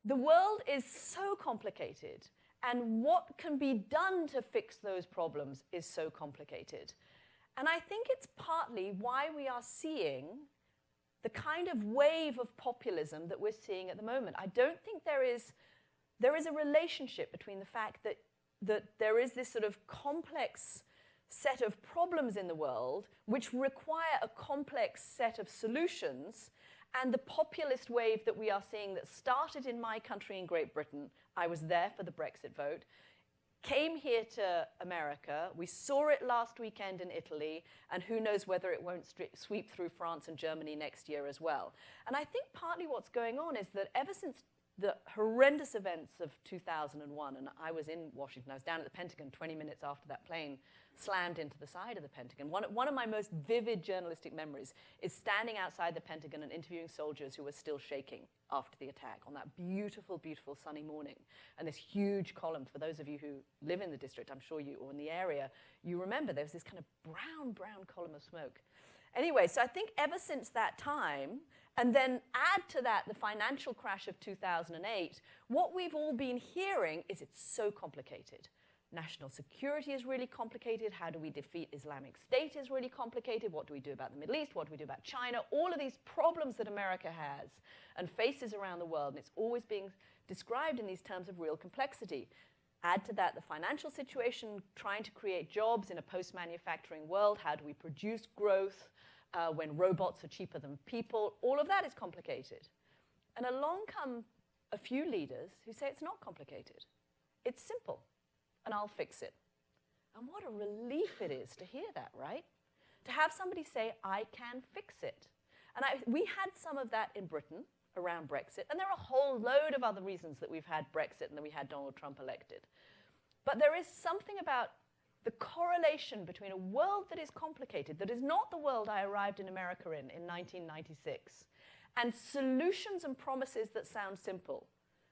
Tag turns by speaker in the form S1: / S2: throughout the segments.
S1: the world is so complicated, and what can be done to fix those problems is so complicated. And I think it's partly why we are seeing the kind of wave of populism that we're seeing at the moment. I don't think there is a relationship between the fact that there is this sort of complex set of problems in the world which require a complex set of solutions, and the populist wave that we are seeing that started in my country in Great Britain. I was there for the Brexit vote, came here to America. We saw it last weekend in Italy, and who knows whether it won't sweep through France and Germany next year as well. And I think partly what's going on is that ever since the horrendous events of 2001, and I was in Washington, I was down at the Pentagon 20 minutes after that plane slammed into the side of the Pentagon. One of my most vivid journalistic memories is standing outside the Pentagon and interviewing soldiers who were still shaking after the attack on that beautiful, beautiful sunny morning. And this huge column, for those of you who live in the district, I'm sure you, or in the area, you remember there was this kind of brown column of smoke. Anyway, so I think ever since that time, and then add to that the financial crash of 2008, what we've all been hearing is it's so complicated. National security is really complicated. How do we defeat Islamic State is really complicated. What do we do about the Middle East? What do we do about China? All of these problems that America has and faces around the world, and it's always being described in these terms of real complexity. Add to that the financial situation, trying to create jobs in a post-manufacturing world. How do we produce growth when robots are cheaper than people? All of that is complicated. And along come a few leaders who say it's not complicated. It's simple, and I'll fix it. And what a relief it is to hear that, right? To have somebody say, I can fix it. And we had some of that in Britain around Brexit, and there are a whole load of other reasons that we've had Brexit and that we had Donald Trump elected. But there is something about the correlation between a world that is complicated, that is not the world I arrived in America in 1996, and solutions and promises that sound simple,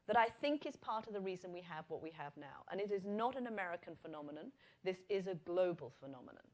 S1: that I think is part of the reason we have what we have now. And it is not an American phenomenon. This is a global phenomenon.